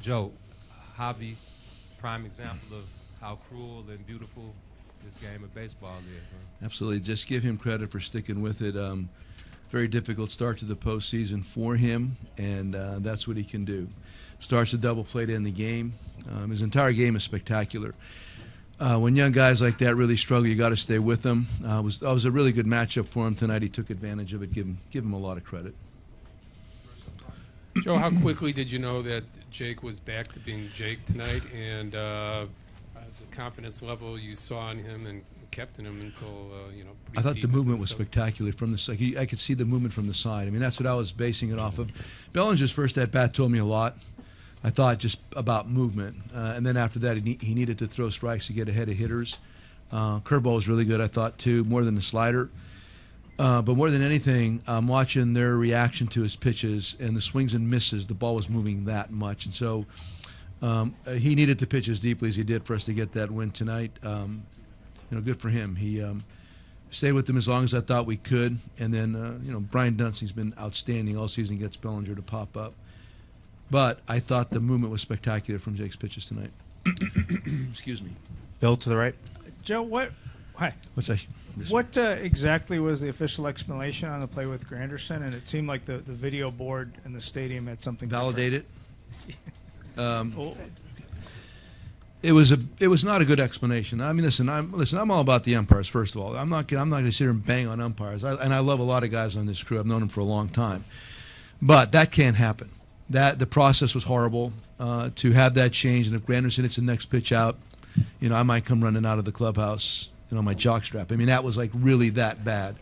Joe, Javi, prime example of how cruel and beautiful this game of baseball is. Huh? Absolutely. Just give him credit for sticking with it. Very difficult start to the postseason for him, and that's what he can do. Starts a double play to end the game. His entire game is spectacular. When young guys like that really struggle, you got to stay with them. It was a really good matchup for him tonight. He took advantage of it. Give him a lot of credit. Joe, how quickly did you know that Jake was back to being Jake tonight, and the confidence level you saw in him and kept in him until I thought the movement was spectacular from the side. I could see the movement from the side. I mean, that's what I was basing it off of. Bellinger's first at bat told me a lot. I thought just about movement, and then after that, he needed to throw strikes to get ahead of hitters. Curveball was really good, I thought, too, more than the slider. But more than anything, I'm watching their reaction to his pitches and the swings and misses. The ball was moving that much, and so he needed to pitch as deeply as he did for us to get that win tonight. Good for him. He stayed with them as long as I thought we could, and then Brian Dunsing's been outstanding all season. Gets Bellinger to pop up. But I thought the movement was spectacular from Jake's pitches tonight. Excuse me. Bill to the right. Joe, hi. What's that? What exactly was the official explanation on the play with Granderson? And it seemed like the video board in the stadium had something Validate different. It was not a good explanation. I mean, listen, I'm all about the umpires. First of all, I'm not going to sit here and bang on umpires. And I love a lot of guys on this crew. I've known them for a long time, but that can't happen. The process was horrible. To have that change, and if Granderson hits the next pitch out, I might come running out of the clubhouse, my jockstrap. I mean, that was like really that bad.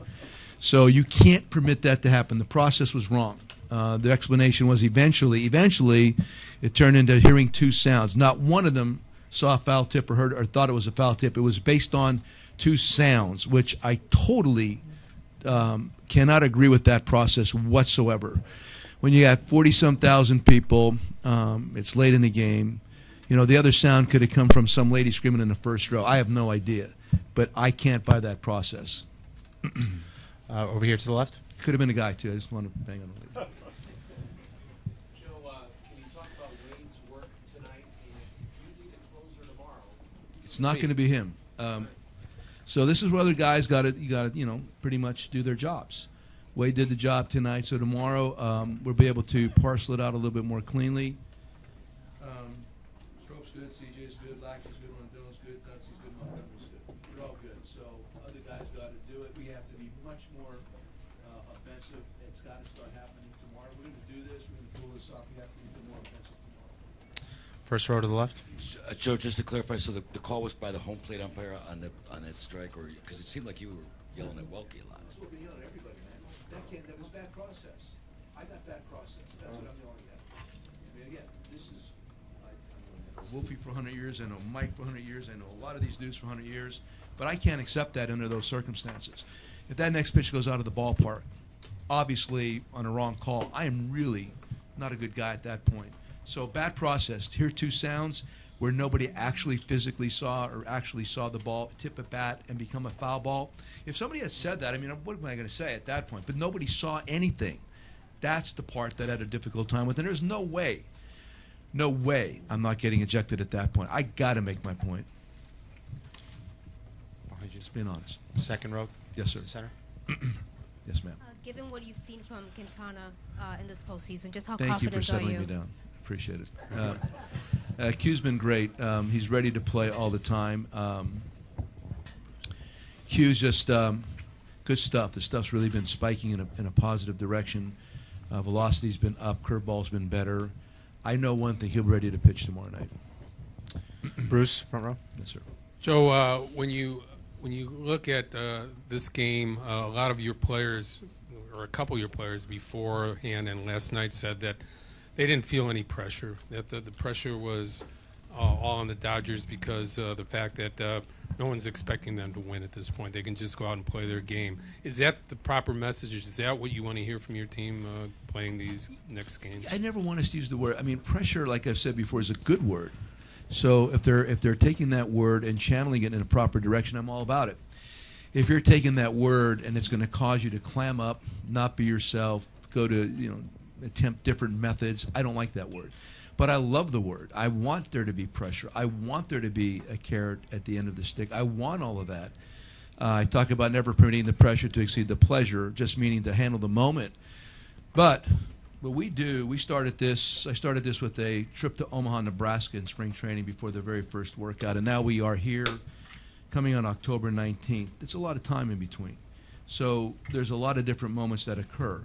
So you can't permit that to happen. The process was wrong. The explanation was eventually it turned into hearing two sounds. Not one of them saw a foul tip or heard or thought it was a foul tip. It was based on two sounds, which I totally cannot agree with that process whatsoever. When you got 40-some thousand people, it's late in the game. The other sound could have come from some lady screaming in the first row. I have no idea, but I can't buy that process. Over here to the left. Could have been a guy too. I just want to bang on the lady. Joe, can you talk about Wade's work tonight? And if you need a closer tomorrow, it's not going to be him. So this is where other guys got to pretty much do their jobs. Wade did the job tonight, so tomorrow we'll be able to parcel it out a little bit more cleanly. Strope's good, CJ's good, Lackey's good, Rondell's good, Dunsey's good, Montgomery's good. They're all good. So other guys got to do it. We have to be much more offensive. It's got to start happening tomorrow. We're going to do this. We're going to pull this off. We have to be more offensive tomorrow. First row to the left. Joe, just to clarify, so the call was by the home plate umpire on that strike, or because it seemed like you were yelling at Welke a lot. I was looking at everybody, man. That was bad process. I got bad process. That's what I'm yelling at. I mean, again, this is I know Wolfie for 100 years. I know Mike for 100 years. I know a lot of these dudes for 100 years. But I can't accept that under those circumstances. If that next pitch goes out of the ballpark, obviously on a wrong call, I am really not a good guy at that point. So bad process. Hear two sounds where nobody actually physically saw or actually saw the ball tip a bat and become a foul ball. If somebody had said that, I mean, what am I going to say at that point? But nobody saw anything. That's the part that I had a difficult time with. And there's no way I'm not getting ejected at that point. I got to make my point. Just being honest. Second row. Yes, sir. Center. Yes, ma'am. Given what you've seen from Quintana in this postseason, just how Thank you for confident are settling you? me down. Appreciate it. Q's been great. He's ready to play all the time. Q's just good stuff. The stuff's really been spiking in a positive direction. Velocity's been up. Curveball's been better. I know one thing. He'll be ready to pitch tomorrow night. Bruce, front row. Yes, sir. Joe, when you look at this game, a lot of your players, or a couple of your players beforehand and last night said that they didn't feel any pressure, that the pressure was all on the Dodgers because the fact that no one's expecting them to win at this point. They can just go out and play their game. Is that the proper message? Is that what you want to hear from your team playing these next games? I never want us to use the word. I mean, pressure, like I've said before, is a good word. So if they're taking that word and channeling it in a proper direction, I'm all about it. If you're taking that word and it's going to cause you to clam up, not be yourself, go to attempt different methods, I don't like that word. But I love the word. I want there to be pressure. I want there to be a carrot at the end of the stick. I want all of that. I talk about never permitting the pressure to exceed the pleasure, just meaning to handle the moment. But what we do, I started this with a trip to Omaha, Nebraska in spring training before the very first workout, and now we are here coming on October 19th. It's a lot of time in between. So there's a lot of different moments that occur,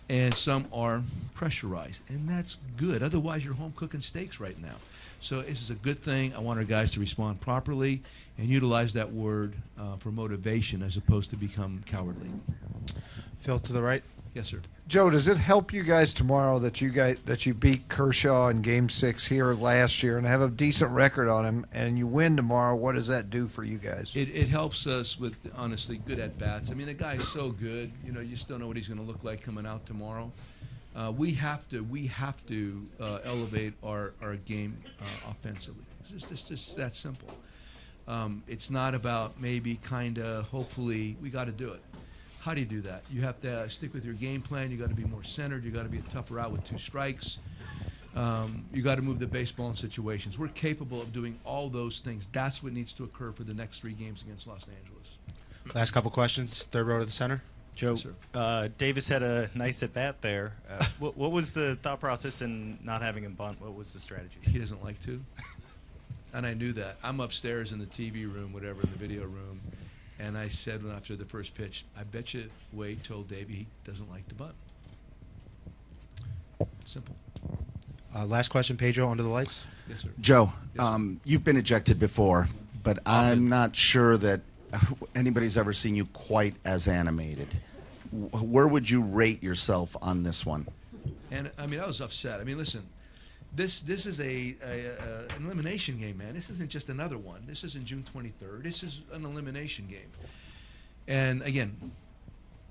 and some are pressurized, and that's good. Otherwise, you're home cooking steaks right now. So this is a good thing. I want our guys to respond properly and utilize that word for motivation as opposed to become cowardly. Phil to the right. Yes, sir. Joe, does it help you guys tomorrow that you beat Kershaw in Game 6 here last year and have a decent record on him, and you win tomorrow? What does that do for you guys? It helps us with, honestly, good at-bats. I mean, the guy's so good. You know, you just don't know what he's going to look like coming out tomorrow. We have to elevate our game offensively. It's just that simple. It's not about maybe, kind of, hopefully. We got to do it. How do you do that? You have to stick with your game plan. You got to be more centered. You got to be a tougher out with 2 strikes. You got to move the baseball in situations. We're capable of doing all those things. That's what needs to occur for the next 3 games against Los Angeles. Last couple questions. Third row to the center. Joe, Yes, Davis had a nice at bat there. What was the thought process in not having him bunt? What was the strategy? He doesn't like to, and I knew that. I'm upstairs in the TV room, whatever, in the video room. And I said after the first pitch, I bet you Wade told Davey he doesn't like to bunt. Simple. Last question, Pedro, under the lights. Yes, sir. Joe, Yes, you've been ejected before, but I'm not sure that anybody's ever seen you quite as animated. Where would you rate yourself on this one? And I mean, I was upset. I mean, listen, this is an elimination game, man. This isn't just another one. This isn't June 23rd. This is an elimination game. And again,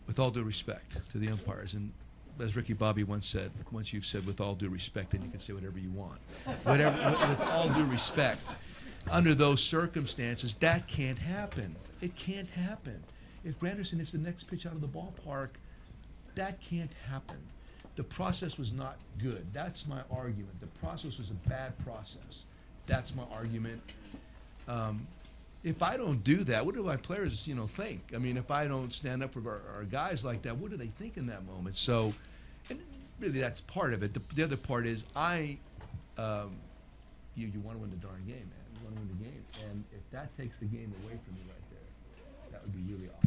with all due respect to the umpires, and as Ricky Bobby once said, once you've said with all due respect, then you can say whatever you want. With all due respect, under those circumstances, that can't happen. It can't happen. If Granderson hits the next pitch out of the ballpark, that can't happen. The process was not good. That's my argument. The process was a bad process. That's my argument. If I don't do that, what do my players, think? I mean, if I don't stand up for our guys like that, what do they think in that moment? So, and really, that's part of it. The other part is you want to win the darn game, man. You want to win the game, and if that takes the game away from you right there, that would be really awkward.